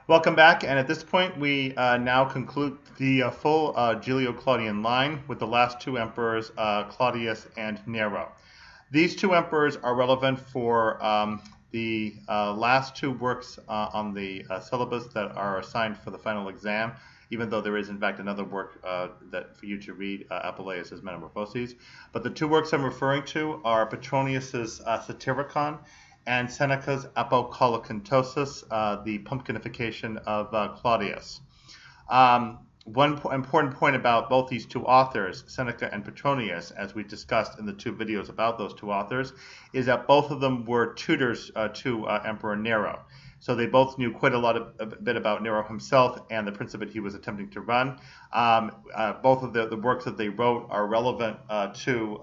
Welcome back, and at this point we now conclude the full Julio-Claudian line with the last two emperors, Claudius and Nero. These two emperors are relevant for the last two works on the syllabus that are assigned for the final exam, even though there is in fact another work that for you to read, Apuleius' Metamorphoses. But the two works I'm referring to are Petronius's Satyricon and Seneca's Apocalyptosis, the pumpkinification of Claudius. One important point about both these two authors, Seneca and Petronius, as we discussed in the two videos about those two authors, is that both of them were tutors to Emperor Nero. So they both knew quite a bit about Nero himself and the principate he was attempting to run. Both of the works that they wrote are relevant to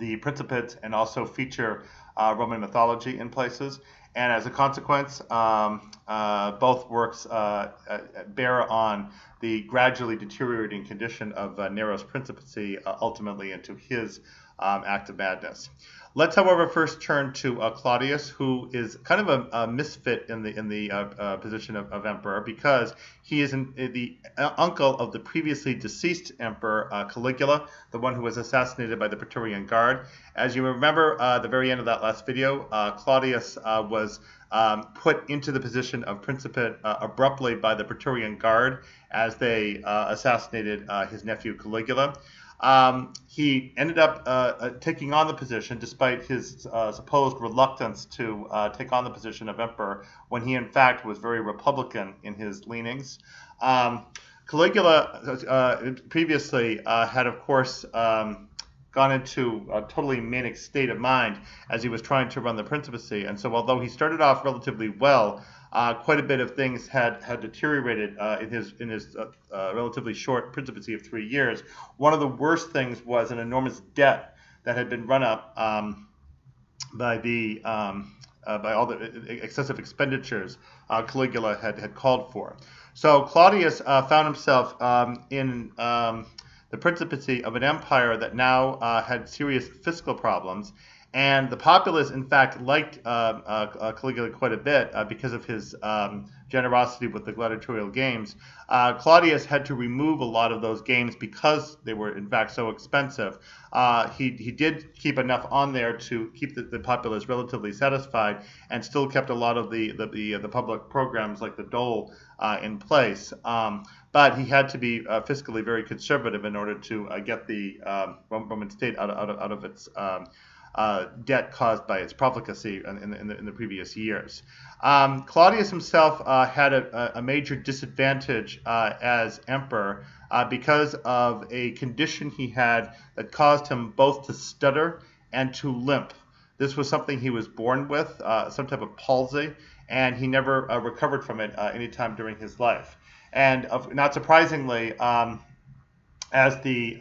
the principate and also feature Roman mythology in places. And as a consequence, both works bear on the gradually deteriorating condition of Nero's principacy, ultimately into his act of madness. Let's, however, first turn to Claudius, who is kind of a misfit in the position of emperor, because he is the uncle of the previously deceased emperor Caligula, the one who was assassinated by the Praetorian Guard. As you remember, the very end of that last video, Claudius was put into the position of principate abruptly by the Praetorian Guard as they assassinated his nephew Caligula. He ended up taking on the position despite his supposed reluctance to take on the position of emperor, when he in fact was very republican in his leanings. Caligula previously had, of course, gone into a totally manic state of mind as he was trying to run the principacy, and so although he started off relatively well, quite a bit of things had deteriorated in his relatively short principacy of 3 years. One of the worst things was an enormous debt that had been run up by all the excessive expenditures Caligula had called for. So Claudius found himself in the principacy of an empire that now had serious fiscal problems. And the populace, in fact, liked Caligula quite a bit because of his generosity with the gladiatorial games. Claudius had to remove a lot of those games because they were, in fact, so expensive. He did keep enough on there to keep the populace relatively satisfied, and still kept a lot of the public programs like the dole in place. But he had to be fiscally very conservative in order to get the Roman state out of its debt caused by its profligacy in the previous years. Claudius himself had a major disadvantage as emperor because of a condition he had that caused him both to stutter and to limp. This was something he was born with, some type of palsy, and he never recovered from it any time during his life. And not surprisingly, as the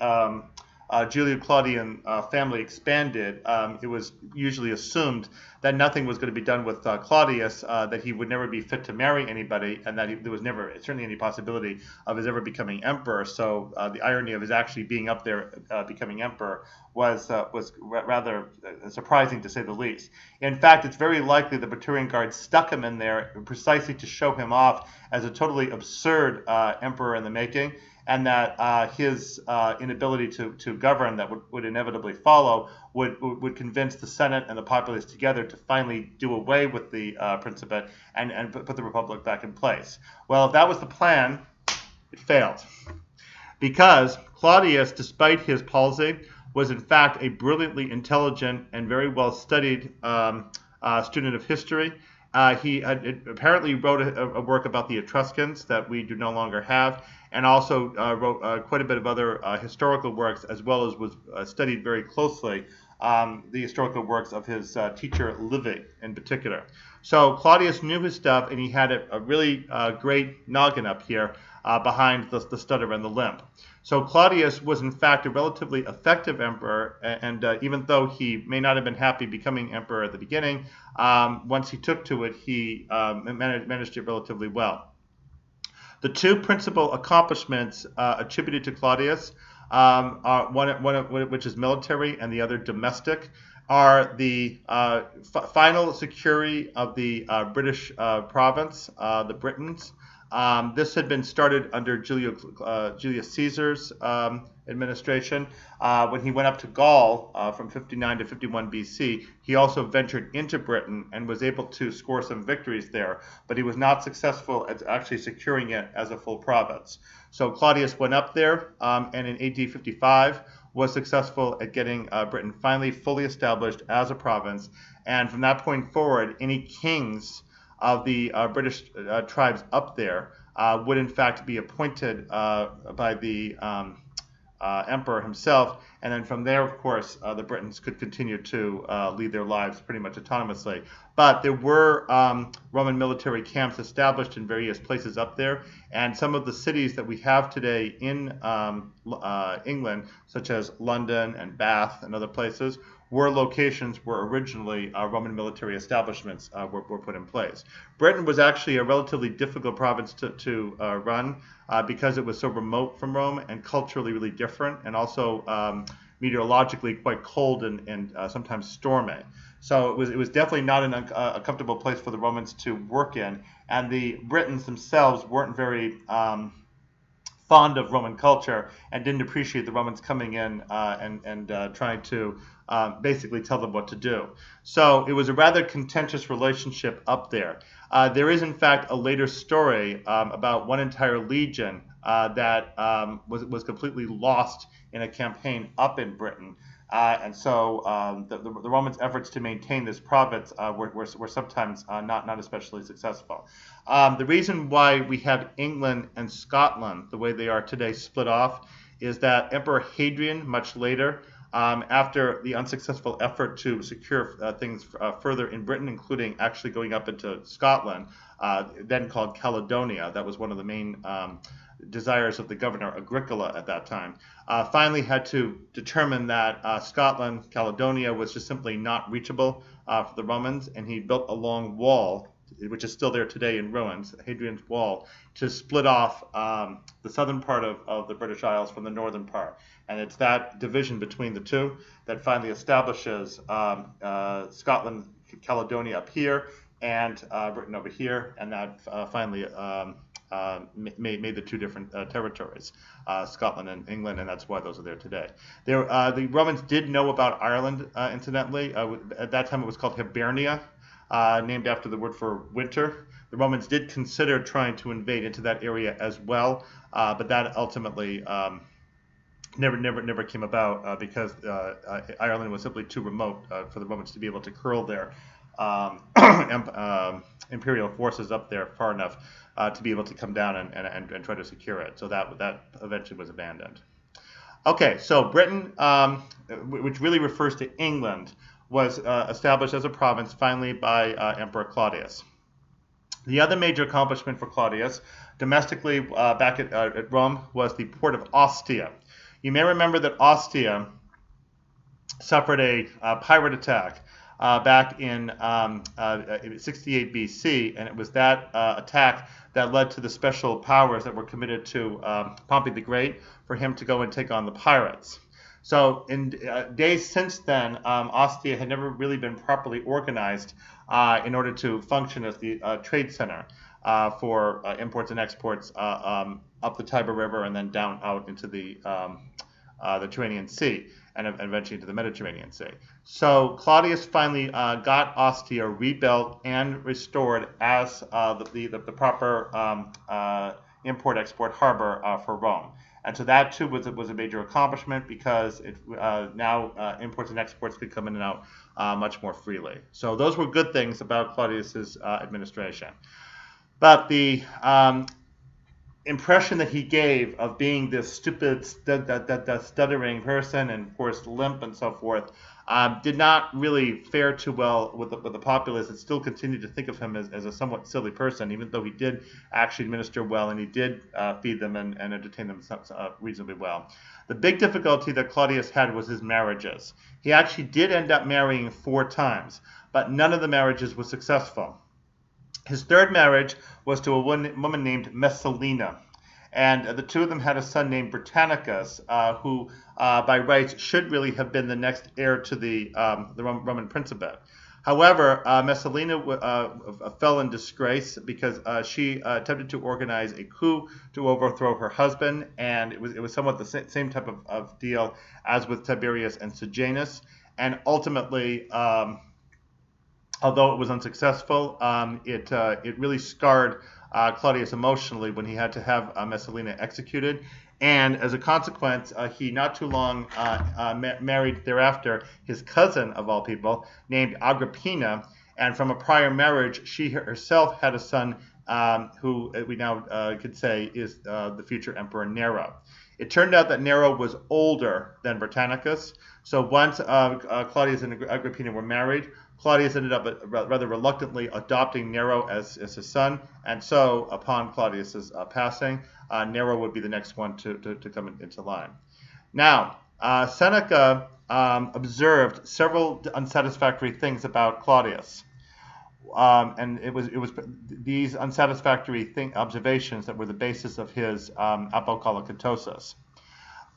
Julio-Claudian family expanded, it was usually assumed that nothing was going to be done with Claudius, that he would never be fit to marry anybody, and that there was never certainly any possibility of his ever becoming emperor. So the irony of his actually being up there becoming emperor was rather surprising, to say the least. In fact, it's very likely the Praetorian Guard stuck him in there precisely to show him off as a totally absurd emperor in the making, and that his inability to govern that would inevitably follow would convince the Senate and the populace together to finally do away with the principate and put the republic back in place. Well, if that was the plan, it failed. Because Claudius, despite his palsy, was in fact a brilliantly intelligent and very well-studied student of history. He apparently wrote a work about the Etruscans that we do no longer have, and also wrote quite a bit of other historical works, as well as was studied very closely the historical works of his teacher Livy in particular. So Claudius knew his stuff, and he had a really great noggin up here behind the stutter and the limp. So Claudius was in fact a relatively effective emperor, and even though he may not have been happy becoming emperor at the beginning, once he took to it, he managed it relatively well. The two principal accomplishments attributed to Claudius, one which is military and the other domestic, are the final security of the British province, the Britons. This had been started under Julius Caesar's administration. When he went up to Gaul from 59 to 51 BC, he also ventured into Britain and was able to score some victories there, but he was not successful at actually securing it as a full province. So Claudius went up there, and in AD 55 was successful at getting Britain finally fully established as a province. And from that point forward, any kings of the British tribes up there would in fact be appointed by the emperor himself, and then from there, of course, the Britons could continue to lead their lives pretty much autonomously. But there were Roman military camps established in various places up there, and some of the cities that we have today in England, such as London and Bath and other places, were locations where originally Roman military establishments were put in place. Britain was actually a relatively difficult province to run because it was so remote from Rome and culturally really different, and also meteorologically quite cold and sometimes stormy. So it was definitely not a comfortable place for the Romans to work in, and the Britons themselves weren't very fond of Roman culture and didn't appreciate the Romans coming in and trying to basically tell them what to do. So it was a rather contentious relationship up there. There is, in fact, a later story about one entire legion that was completely lost in a campaign up in Britain. And so the Romans' efforts to maintain this province were sometimes not especially successful. The reason why we have England and Scotland the way they are today split off is that Emperor Hadrian, much later, after the unsuccessful effort to secure things further in Britain, including actually going up into Scotland, then called Caledonia, that was one of the main desires of the governor Agricola at that time, finally had to determine that Scotland, Caledonia, was just simply not reachable for the Romans, and he built a long wall, which is still there today in ruins, Hadrian's Wall, to split off the southern part of the British Isles from the northern part. And it's that division between the two that finally establishes Scotland, Caledonia up here, and Britain over here, and that finally made the two different territories, Scotland and England, and that's why those are there today. The Romans did know about Ireland, incidentally. At that time it was called Hibernia, named after the word for winter. The Romans did consider trying to invade into that area as well, but that ultimately never came about because Ireland was simply too remote for the Romans to be able to curl their imperial forces up there far enough to be able to come down and try to secure it. So that eventually was abandoned. Okay, so Britain, which really refers to England, was established as a province finally by Emperor Claudius. The other major accomplishment for Claudius, domestically back at Rome, was the port of Ostia. You may remember that Ostia suffered a pirate attack back in 68 BC, and it was that attack that led to the special powers that were committed to Pompey the Great for him to go and take on the pirates. So in days since then, Ostia had never really been properly organized in order to function as the trade center for imports and exports up the Tiber River and then down out into the Tyrrhenian Sea and eventually into the Mediterranean Sea. So Claudius finally got Ostia rebuilt and restored as the proper import-export harbor for Rome. And so that too was a major accomplishment because now imports and exports could come in and out much more freely. So those were good things about Claudius's administration. But the impression that he gave of being this stupid, stuttering person and, of course, limp and so forth did not really fare too well with the populace. It still continued to think of him as a somewhat silly person, even though he did actually administer well and he did feed them and entertain them reasonably well. The big difficulty that Claudius had was his marriages. He actually did end up marrying 4 times, but none of the marriages was successful. His third marriage was to a woman named Messalina, And the two of them had a son named Britannicus, who by rights should really have been the next heir to the Roman Principate. However, Messalina fell in disgrace because she attempted to organize a coup to overthrow her husband, and it was somewhat the same type of deal as with Tiberius and Sejanus. And ultimately, although it was unsuccessful, it really scarred Claudius emotionally when he had to have Messalina executed. And as a consequence, he not too long married thereafter his cousin, of all people, named Agrippina. And from a prior marriage, she herself had a son who we now could say is the future Emperor Nero. It turned out that Nero was older than Britannicus. So once Claudius and Agrippina were married, Claudius ended up rather reluctantly adopting Nero as his son. And so upon Claudius's passing, Nero would be the next one to come into line. Now, Seneca observed several unsatisfactory things about Claudius. And it was these unsatisfactory observations that were the basis of his Apocolocatosis.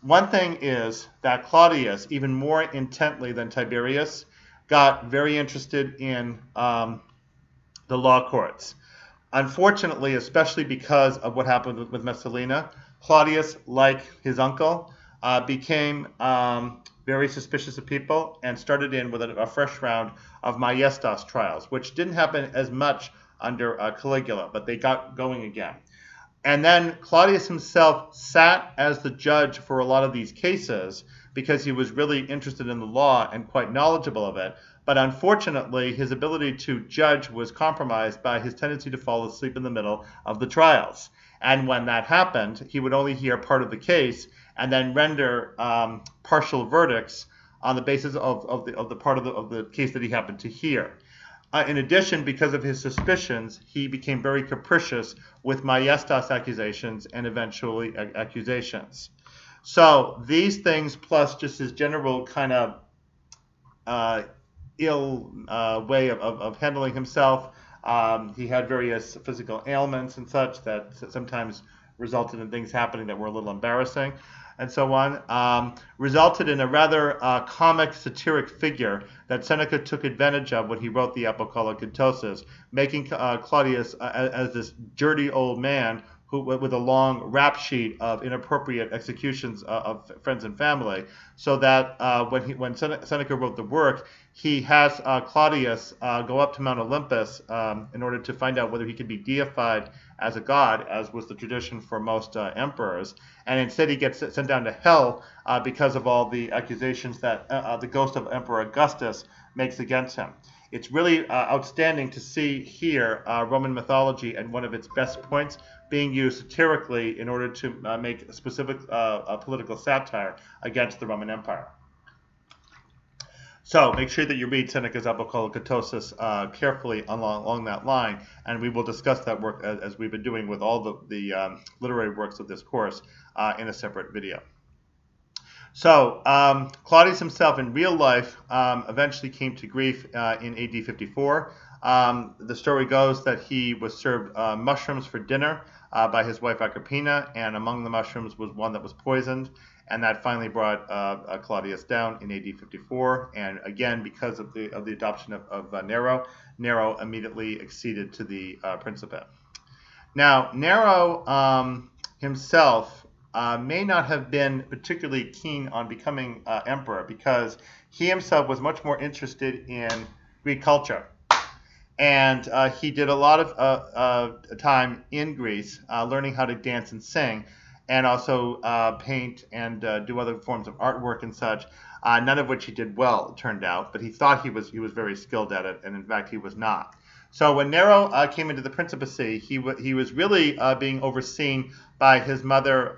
One thing is that Claudius, even more intently than Tiberius, got very interested in the law courts. Unfortunately, especially because of what happened with Messalina, Claudius, like his uncle, became very suspicious of people and started in with a fresh round of maiestas trials, which didn't happen as much under Caligula, but they got going again. And then Claudius himself sat as the judge for a lot of these cases because he was really interested in the law and quite knowledgeable of it. But unfortunately, his ability to judge was compromised by his tendency to fall asleep in the middle of the trials. And when that happened, he would only hear part of the case and then render partial verdicts on the basis of the part of the case that he happened to hear. In addition, because of his suspicions, he became very capricious with maiestas accusations and eventually accusations. So these things, plus just his general kind of ill way of handling himself. He had various physical ailments and such that sometimes resulted in things happening that were a little embarrassing and so on, resulted in a rather comic, satiric figure that Seneca took advantage of when he wrote the Apocolocatosis, making Claudius as this dirty old man who, with a long rap sheet of inappropriate executions of friends and family, so that when Seneca wrote the work, he has Claudius go up to Mount Olympus in order to find out whether he could be deified as a god, as was the tradition for most emperors. And instead he gets sent down to hell because of all the accusations that the ghost of Emperor Augustus makes against him. It's really outstanding to see here Roman mythology and one of its best points being used satirically in order to make a specific political satire against the Roman Empire. So make sure that you read Seneca's Apocolocatosis carefully along that line, and we will discuss that work as we've been doing with all the literary works of this course in a separate video. So Claudius himself in real life eventually came to grief in AD 54. The story goes that he was served mushrooms for dinner by his wife Agrippina, and among the mushrooms was one that was poisoned, and that finally brought Claudius down in AD 54. And again, because of the adoption of Nero, Nero immediately acceded to the Principate. Now, Nero himself may not have been particularly keen on becoming emperor because he himself was much more interested in Greek culture. And he did a lot of time in Greece learning how to dance and sing, and also paint and do other forms of artwork and such, none of which he did well, it turned out, but he thought he was very skilled at it, and in fact he was not. So when Nero came into the principacy, he was really being overseen by his mother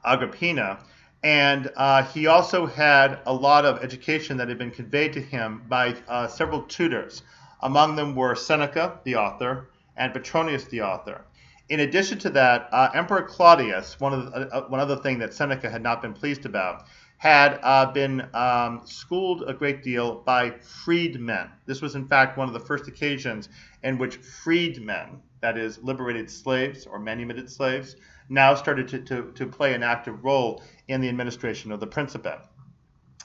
Agrippina, and he also had a lot of education that had been conveyed to him by several tutors. Among them were Seneca, the author, and Petronius, the author. In addition to that, Emperor Claudius, one other thing that Seneca had not been pleased about, had been schooled a great deal by freedmen. This was, in fact, one of the first occasions in which freedmen, that is, liberated slaves or manumitted slaves, now started to play an active role in the administration of the Principate.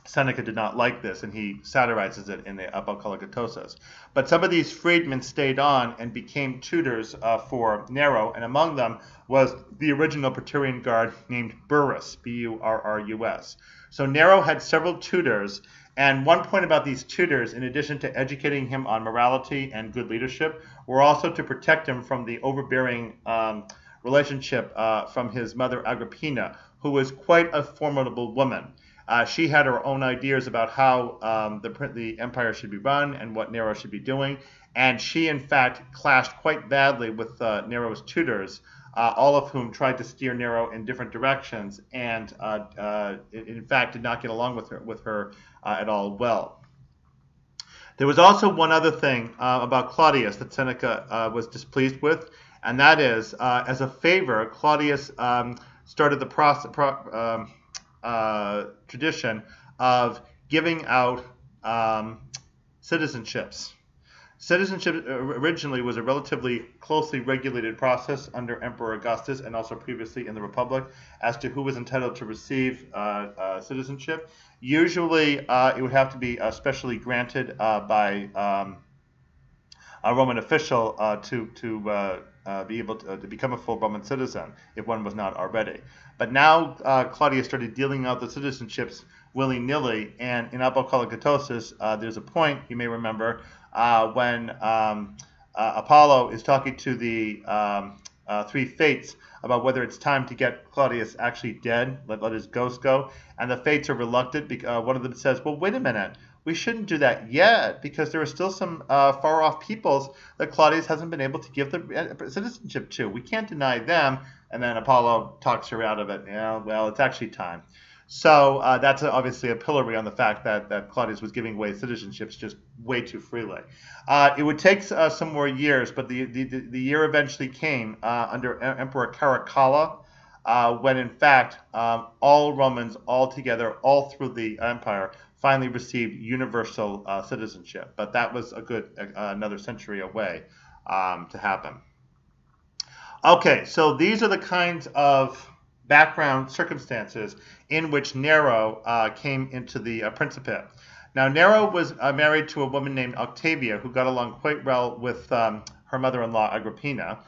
Seneca did not like this, and he satirizes it in the Apocalyptosis. But some of these freedmen stayed on and became tutors for Nero, and among them was the original Praetorian Guard named Burrus, B-U-R-R-U-S. So Nero had several tutors, and one point about these tutors, in addition to educating him on morality and good leadership, were also to protect him from the overbearing relationship from his mother Agrippina, who was quite a formidable woman. She had her own ideas about how the empire should be run and what Nero should be doing, and she, in fact, clashed quite badly with Nero's tutors, all of whom tried to steer Nero in different directions, and in fact did not get along with her at all well. There was also one other thing about Claudius that Seneca was displeased with, and that is, as a favor, Claudius started the tradition of giving out citizenships. Citizenship originally was a relatively closely regulated process under Emperor Augustus and also previously in the Republic as to who was entitled to receive citizenship. Usually it would have to be specially granted by a Roman official to be able to become a full Roman citizen if one was not already. But now Claudius started dealing out the citizenships willy-nilly, and in Apocalyptosis there's a point, you may remember, when Apollo is talking to the three fates about whether it's time to get Claudius actually dead, let his ghost go, and the fates are reluctant. One of them says, well, wait a minute, we shouldn't do that yet because there are still some far-off peoples that Claudius hasn't been able to give the citizenship to. We can't deny them. And then Apollo talks her out of it. Yeah, well, it's actually time. So that's obviously a pillory on the fact that Claudius was giving away citizenships just way too freely. It would take some more years, but the year eventually came under Emperor Caracalla, when in fact all Romans all together, all through the empire, finally received universal citizenship. But that was a good another century away to happen. Okay, so these are the kinds of background circumstances in which Nero came into the Principate. Now, Nero was married to a woman named Octavia, who got along quite well with her mother-in-law Agrippina,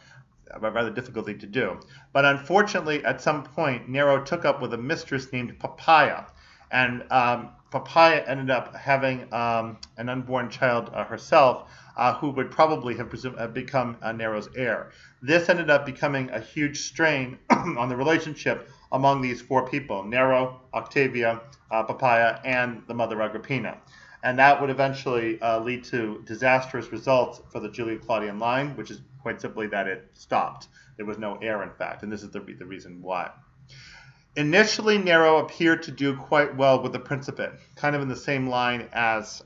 a rather difficult thing to do. But unfortunately, at some point, Nero took up with a mistress named Poppaea, and Poppaea ended up having an unborn child herself, who would probably have become Nero's heir. This ended up becoming a huge strain on the relationship among these four people: Nero, Octavia, Poppaea, and the mother Agrippina. And that would eventually lead to disastrous results for the Julio-Claudian line, which is quite simply that it stopped. There was no heir, in fact, and this is the reason why. Initially, Nero appeared to do quite well with the Principate, kind of in the same line as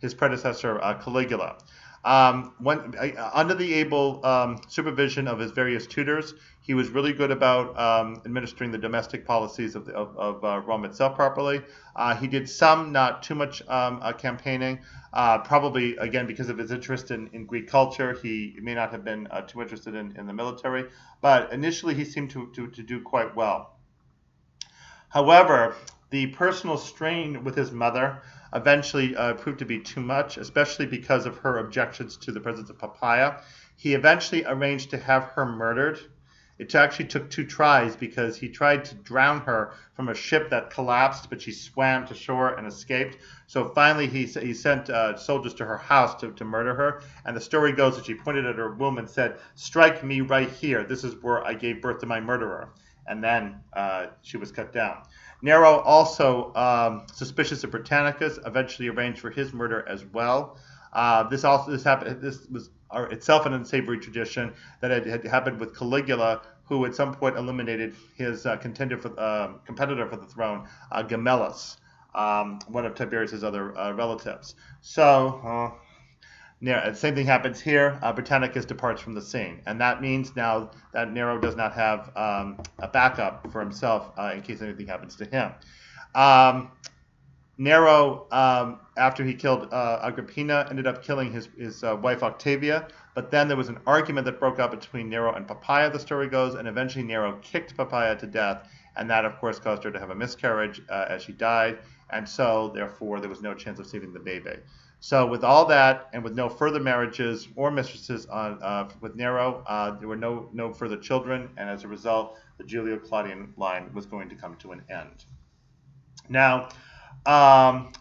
his predecessor Caligula. Under the able supervision of his various tutors, he was really good about administering the domestic policies of Rome itself properly. He did some, not too much campaigning, probably, again, because of his interest in Greek culture. He may not have been too interested in the military, but initially he seemed to do quite well. However, the personal strain with his mother eventually proved to be too much, especially because of her objections to the presence of Poppaea. He eventually arranged to have her murdered. It actually took 2 tries because he tried to drown her from a ship that collapsed, but she swam to shore and escaped. So finally he sent soldiers to her house to murder her. And the story goes that she pointed at her womb and said, "Strike me right here. This is where I gave birth to my murderer." And then she was cut down. Nero, also suspicious of Britannicus, eventually arranged for his murder as well. This was itself an unsavory tradition that had happened with Caligula, who at some point eliminated his competitor for the throne, Gemellus, one of Tiberius's other relatives. So the same thing happens here. Britannicus departs from the scene, and that means now that Nero does not have a backup for himself in case anything happens to him. Um, Nero, after he killed Agrippina, ended up killing his wife Octavia. But then there was an argument that broke out between Nero and Poppaea, the story goes, and eventually Nero kicked Poppaea to death, and that, of course, caused her to have a miscarriage as she died, and so, therefore, there was no chance of saving the baby. So with all that, and with no further marriages or mistresses with Nero, there were no further children, and as a result, the Julio-Claudian line was going to come to an end. Now,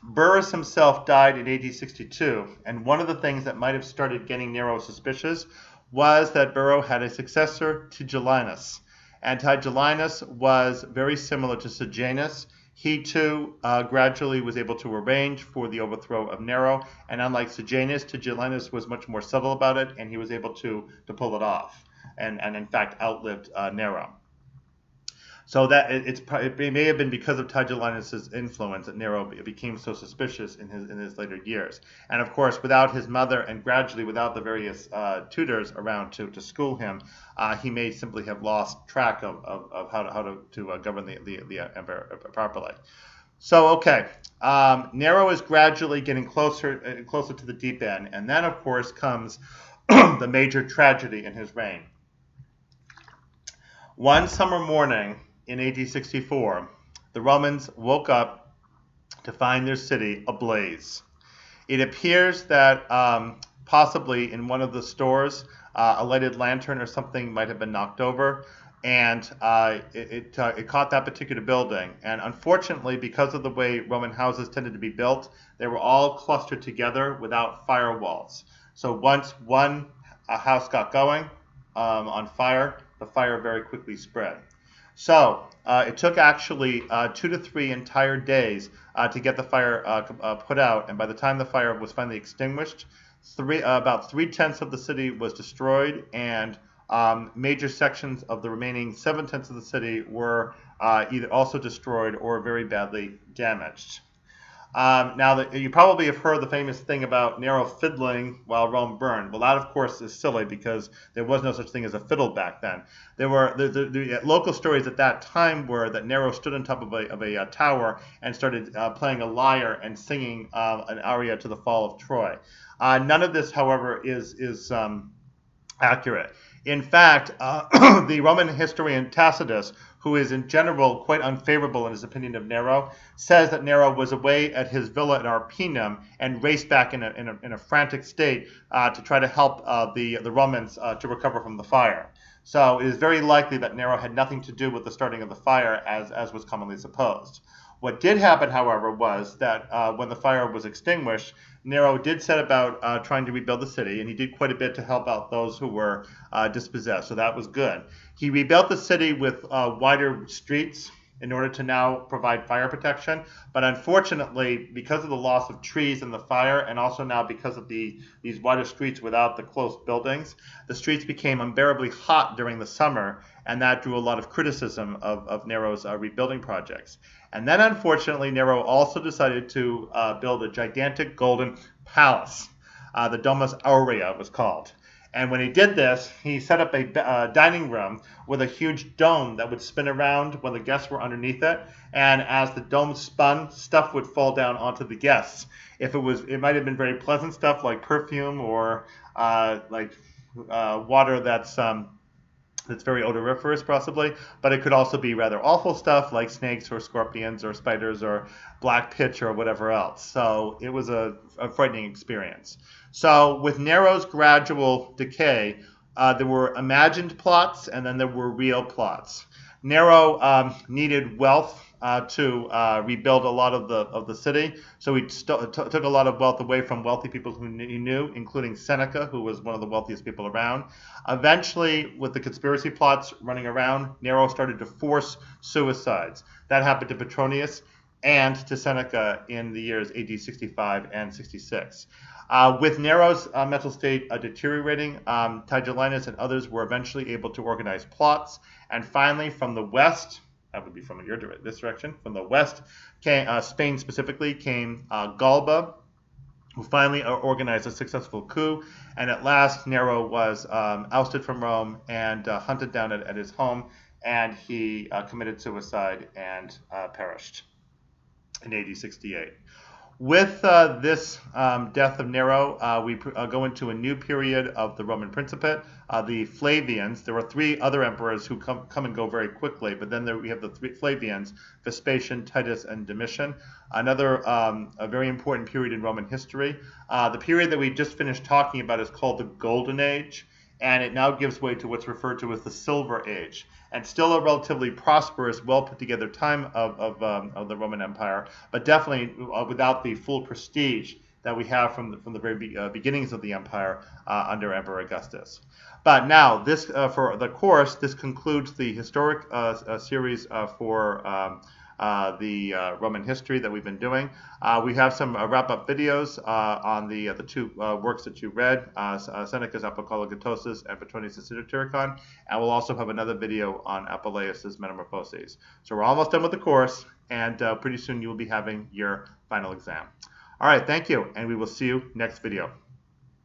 Burrus himself died in AD 62, and one of the things that might have started getting Nero suspicious was that Burrus had a successor, Tigellinus. And Tigellinus was very similar to Sejanus. He too gradually was able to arrange for the overthrow of Nero, and unlike Sejanus, Tigellinus was much more subtle about it, and he was able to pull it off, and in fact outlived Nero. So that it may have been because of Tigellinus' influence that Nero became so suspicious in his later years. And of course, without his mother and gradually without the various tutors around to school him, he may simply have lost track of how to govern the emperor properly. So okay, Nero is gradually getting closer to the deep end, and then of course comes the major tragedy in his reign. One summer morning in AD 64, the Romans woke up to find their city ablaze. It appears that possibly in one of the stores, a lighted lantern or something might have been knocked over, and it caught that particular building. And unfortunately, because of the way Roman houses tended to be built, they were all clustered together without firewalls. So once one house got going on fire, the fire very quickly spread. So it took actually 2 to 3 entire days to get the fire put out, and by the time the fire was finally extinguished, about 3/10 of the city was destroyed, and major sections of the remaining 7/10 of the city were either also destroyed or very badly damaged. Now, you probably have heard the famous thing about Nero fiddling while Rome burned. Well, that, of course, is silly because there was no such thing as a fiddle back then. There were the local stories at that time were that Nero stood on top of a tower and started playing a lyre and singing an aria to the fall of Troy. None of this, however, is accurate. In fact, the Roman historian Tacitus, who is in general quite unfavorable in his opinion of Nero, says that Nero was away at his villa in Arpinum and raced back in a frantic state to try to help the Romans to recover from the fire. So it is very likely that Nero had nothing to do with the starting of the fire, as was commonly supposed. What did happen, however, was that when the fire was extinguished, Nero did set about trying to rebuild the city, and he did quite a bit to help out those who were dispossessed, so that was good. He rebuilt the city with wider streets in order to now provide fire protection, but unfortunately, because of the loss of trees in the fire, and also now because of these wider streets without the close buildings, the streets became unbearably hot during the summer, and that drew a lot of criticism of Nero's rebuilding projects. And then, unfortunately, Nero also decided to build a gigantic golden palace. The Domus Aurea was called. And when he did this, he set up a dining room with a huge dome that would spin around when the guests were underneath it. And as the dome spun, stuff would fall down onto the guests. It might have been very pleasant stuff like perfume or water that's very odoriferous, possibly, but it could also be rather awful stuff like snakes or scorpions or spiders or black pitch or whatever else. So it was a frightening experience. So with Nero's gradual decay, there were imagined plots and then there were real plots. Nero needed wealth to rebuild a lot of the city, so he took a lot of wealth away from wealthy people who he knew, including Seneca, who was one of the wealthiest people around. Eventually, with the conspiracy plots running around, Nero started to force suicides. That happened to Petronius and to Seneca in the years AD 65 and 66. With Nero's mental state deteriorating, Tigellinus and others were eventually able to organize plots, and finally from the west, that would be from this direction, from the west, Spain specifically, came Galba, who finally organized a successful coup, and at last Nero was ousted from Rome and hunted down at his home, and he committed suicide and perished. in AD 68. With this death of Nero, we go into a new period of the Roman Principate, the Flavians. There were three other emperors who come and go very quickly, but then we have the three Flavians, Vespasian, Titus, and Domitian. Another a very important period in Roman history. The period that we just finished talking about is called the Golden Age, and it now gives way to what's referred to as the Silver Age, and still a relatively prosperous, well put together time of the Roman Empire, but definitely without the full prestige that we have from the very beginnings of the empire under Emperor Augustus. But now, this for the course, this concludes the historic series for the Roman history that we've been doing. We have some wrap-up videos on the two works that you read, Seneca's Apocalogetosis and Petronius' Satyricon, and we'll also have another video on Apuleius' Metamorphoses. So we're almost done with the course, and pretty soon you will be having your final exam. All right, thank you, and we will see you next video.